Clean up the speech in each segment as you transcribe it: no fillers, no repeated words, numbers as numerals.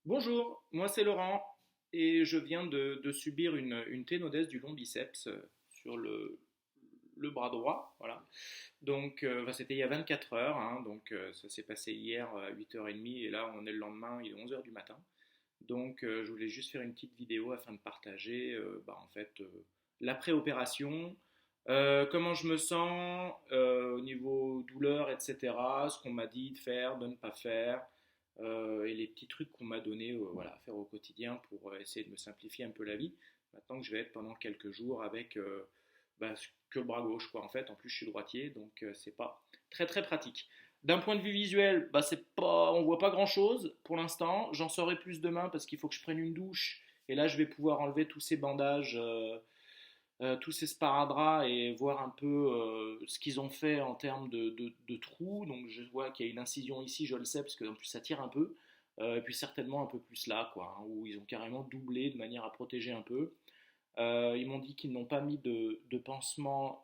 Bonjour, moi c'est Laurent et je viens de subir une ténodèse du long biceps sur le bras droit. Voilà. Donc c'était il y a 24 heures, hein, donc ça s'est passé hier à 8h30 et là on est le lendemain, il est 11 heures du matin. Donc je voulais juste faire une petite vidéo afin de partager l'après-opération, comment je me sens au niveau douleur, etc. Ce qu'on m'a dit de faire, de ne pas faire, et les petits trucs qu'on m'a donné voilà, à faire au quotidien pour essayer de me simplifier un peu la vie. Maintenant que je vais être pendant quelques jours avec que le bras gauche, quoi. En fait, en plus je suis droitier, donc c'est pas très très pratique. D'un point de vue visuel, c'est pas, on voit pas grand chose pour l'instant. J'en saurai plus demain parce qu'il faut que je prenne une douche. Et là, je vais pouvoir enlever tous ces bandages, tous ces sparadraps et voir un peu ce qu'ils ont fait en termes de trous. Donc je vois qu'il y a une incision ici, je le sais, parce que en plus ça tire un peu. Et puis certainement un peu plus là, quoi, hein, où ils ont carrément doublé de manière à protéger un peu. Ils m'ont dit qu'ils n'ont pas mis de pansements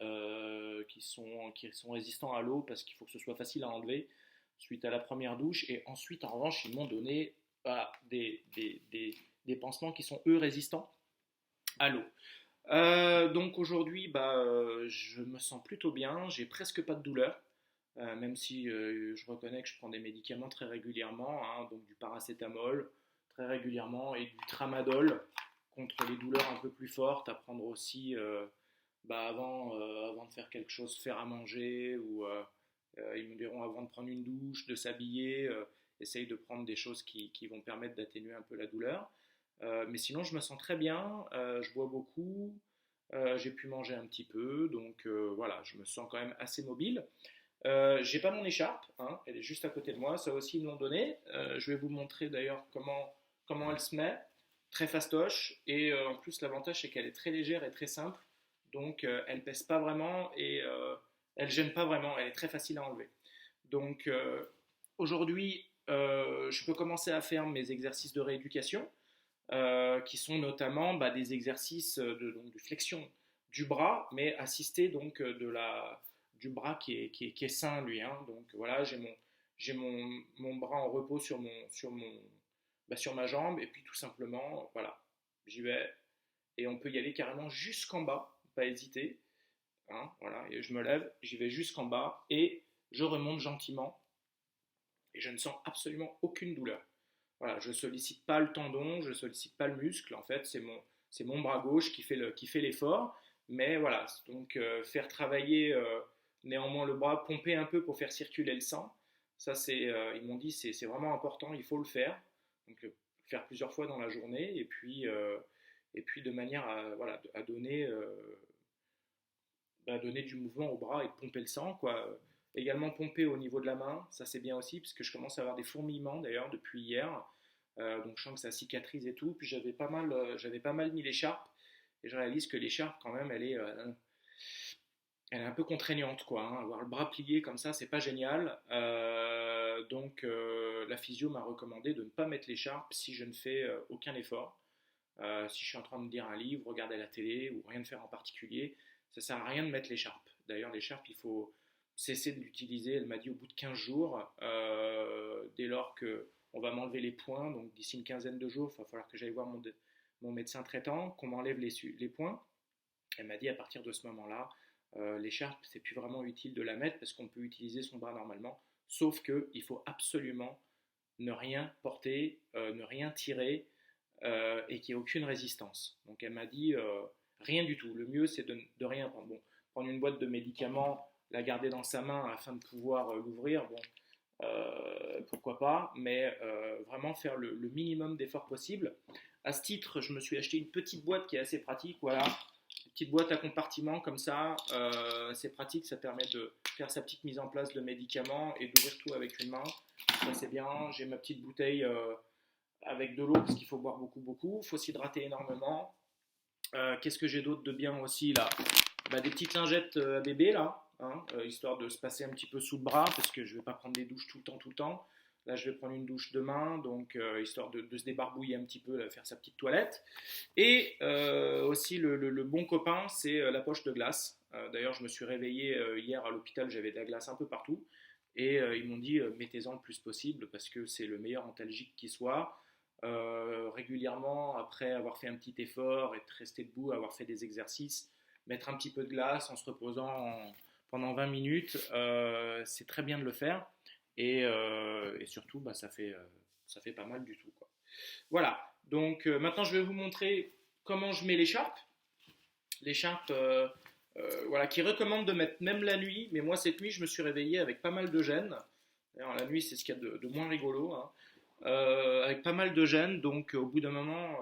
qui sont résistants à l'eau parce qu'il faut que ce soit facile à enlever suite à la première douche. Et ensuite, en revanche, ils m'ont donné des pansements qui sont eux résistants à l'eau. Donc aujourd'hui, je me sens plutôt bien, j'ai presque pas de douleur, même si je reconnais que je prends des médicaments très régulièrement, hein, donc du paracétamol très régulièrement et du tramadol contre les douleurs un peu plus fortes, à prendre aussi avant de faire quelque chose, faire à manger, ou ils me diront avant de prendre une douche, de s'habiller, essaye de prendre des choses qui vont permettre d'atténuer un peu la douleur. Mais sinon, je me sens très bien, je bois beaucoup, j'ai pu manger un petit peu, donc voilà, je me sens quand même assez mobile. J'ai pas mon écharpe, hein, elle est juste à côté de moi, ça aussi ils me l'ont donné. Je vais vous montrer d'ailleurs comment elle se met, très fastoche, et en plus l'avantage c'est qu'elle est très légère et très simple, donc elle pèse pas vraiment et elle gêne pas vraiment, elle est très facile à enlever. Donc aujourd'hui, je peux commencer à faire mes exercices de rééducation qui sont notamment des exercices donc, de flexion du bras, mais assistés donc du bras qui est sain, lui, hein. Donc voilà, j'ai mon bras en repos sur ma jambe, et puis tout simplement, voilà, j'y vais, et on peut y aller carrément jusqu'en bas, pas hésiter, hein, voilà, et je me lève, j'y vais jusqu'en bas, et je remonte gentiment, et je ne sens absolument aucune douleur. Voilà, je ne sollicite pas le tendon, je ne sollicite pas le muscle. En fait, c'est mon bras gauche qui fait l'effort. Mais voilà, donc faire travailler néanmoins le bras, pomper un peu pour faire circuler le sang. Ça, ils m'ont dit, c'est vraiment important, il faut le faire. Donc, faire plusieurs fois dans la journée. Et puis de manière à, voilà, à donner du mouvement au bras et de pomper le sang, quoi. Également pomper au niveau de la main, ça c'est bien aussi, parce que je commence à avoir des fourmillements d'ailleurs depuis hier. Donc je sens que ça cicatrise et tout. Puis j'avais pas mal mis l'écharpe, et je réalise que l'écharpe quand même elle est un peu contraignante, quoi, hein. Avoir le bras plié comme ça, c'est pas génial. Donc la physio m'a recommandé de ne pas mettre l'écharpe si je ne fais aucun effort. Si je suis en train de lire un livre, regarder la télé ou rien de faire en particulier, ça sert à rien de mettre l'écharpe. D'ailleurs, l'écharpe, il faut cesser de l'utiliser. Elle m'a dit au bout de 15 jours, dès lors que on va m'enlever les points, donc d'ici une quinzaine de jours, il va falloir que j'aille voir mon médecin traitant, qu'on m'enlève les points. Elle m'a dit à partir de ce moment-là, l'écharpe, c'est plus vraiment utile de la mettre parce qu'on peut utiliser son bras normalement, sauf qu'il faut absolument ne rien porter, ne rien tirer, et qu'il n'y ait aucune résistance. Donc elle m'a dit rien du tout. Le mieux c'est de rien prendre. Bon, prendre une boîte de médicaments, la garder dans sa main afin de pouvoir l'ouvrir, bon, pourquoi pas, mais vraiment faire le minimum d'efforts possible. À ce titre, je me suis acheté une petite boîte qui est assez pratique, voilà, une petite boîte à compartiment comme ça, c'est pratique, ça permet de faire sa petite mise en place de médicaments et d'ouvrir tout avec une main. Ça c'est bien, j'ai ma petite bouteille avec de l'eau parce qu'il faut boire beaucoup, beaucoup. Il faut s'hydrater énormément. Qu'est-ce que j'ai d'autre de bien aussi là? Des petites lingettes à bébé là, hein, histoire de se passer un petit peu sous le bras parce que je ne vais pas prendre des douches tout le temps, tout le temps. Là, je vais prendre une douche demain, donc histoire de se débarbouiller un petit peu, là, faire sa petite toilette. Et aussi, le bon copain, c'est la poche de glace. D'ailleurs, je me suis réveillé hier à l'hôpital, j'avais de la glace un peu partout. Et ils m'ont dit, mettez-en le plus possible parce que c'est le meilleur antalgique qui soit. régulièrement après avoir fait un petit effort, être resté debout, avoir fait des exercices, mettre un petit peu de glace en se reposant pendant 20 minutes, c'est très bien de le faire. Et surtout, bah, ça fait pas mal du tout, quoi. Voilà, donc maintenant je vais vous montrer comment je mets l'écharpe. L'écharpe, voilà, qui recommande de mettre même la nuit, mais moi cette nuit je me suis réveillé avec pas mal de gêne. D'ailleurs, la nuit c'est ce qu'il y a de moins rigolo, hein. Avec pas mal de gêne, donc au bout d'un moment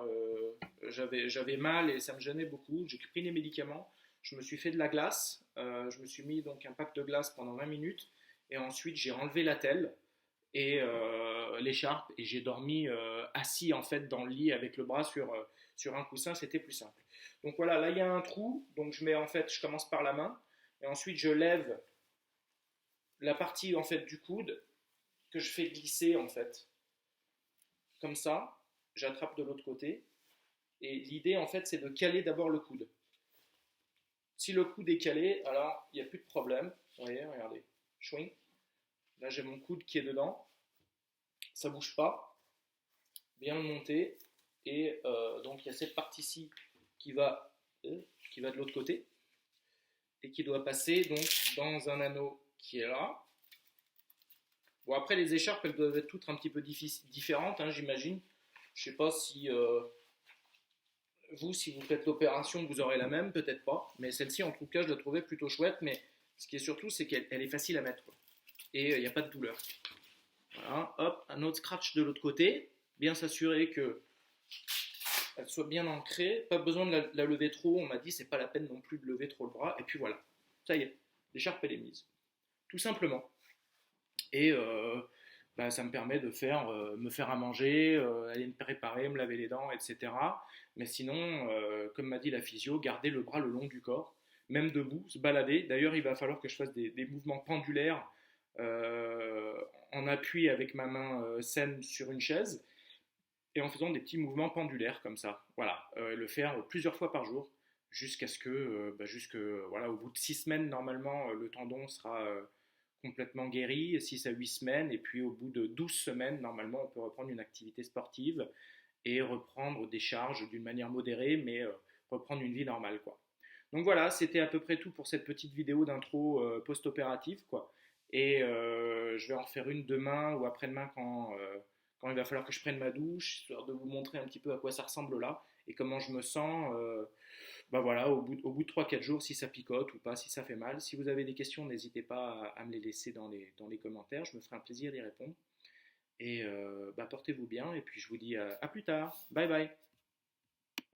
j'avais mal et ça me gênait beaucoup. J'ai pris des médicaments, je me suis fait de la glace, je me suis mis donc un pack de glace pendant 20 minutes et ensuite j'ai enlevé la telle et l'écharpe et j'ai dormi assis en fait dans le lit avec le bras sur un coussin, c'était plus simple. Donc voilà, là il y a un trou, donc je mets en fait, je commence par la main et ensuite je lève la partie en fait du coude que je fais glisser en fait comme ça, j'attrape de l'autre côté et l'idée en fait c'est de caler d'abord le coude. Si le coude est calé, alors il n'y a plus de problème. Vous voyez, regardez, chouing. Là j'ai mon coude qui est dedans, ça bouge pas, bien le monter et donc il y a cette partie-ci qui va, qui va de l'autre côté et qui doit passer donc dans un anneau qui est là. Bon, après les écharpes elles doivent être toutes un petit peu différentes, hein, j'imagine. Je sais pas si vous, si vous faites l'opération, vous aurez la même, peut-être pas. Mais celle-ci, en tout cas, je la trouvais plutôt chouette. Mais ce qui est surtout, c'est qu'elle est facile à mettre, quoi. Et il n'y a pas de douleur. Voilà, hop, un autre scratch de l'autre côté. Bien s'assurer que elle soit bien ancrée. Pas besoin de la lever trop. On m'a dit, c'est pas la peine non plus de lever trop le bras. Et puis voilà, ça y est, l'écharpe elle est mise. Tout simplement. Et bah, ça me permet de me faire à manger, aller me préparer, me laver les dents, etc. Mais sinon, comme m'a dit la physio, garder le bras le long du corps, même debout, se balader. D'ailleurs, il va falloir que je fasse des mouvements pendulaires euh, en appui avec ma main saine sur une chaise et en faisant des petits mouvements pendulaires comme ça. Voilà, le faire plusieurs fois par jour jusqu'à ce que, voilà, au bout de 6 semaines, normalement, le tendon sera complètement guéri, 6 à 8 semaines, et puis au bout de 12 semaines, normalement, on peut reprendre une activité sportive et reprendre des charges d'une manière modérée, mais reprendre une vie normale, quoi. Donc voilà, c'était à peu près tout pour cette petite vidéo d'intro post-opérative, quoi. Et je vais en refaire une demain ou après-demain quand il va falloir que je prenne ma douche, histoire de vous montrer un petit peu à quoi ça ressemble là et comment je me sens. Bah voilà, au bout de 3 4 jours, si ça picote ou pas, si ça fait mal. Si vous avez des questions, n'hésitez pas à me les laisser dans les commentaires, je me ferai un plaisir d'y répondre. Et bah, portez-vous bien, et puis je vous dis à plus tard. Bye bye.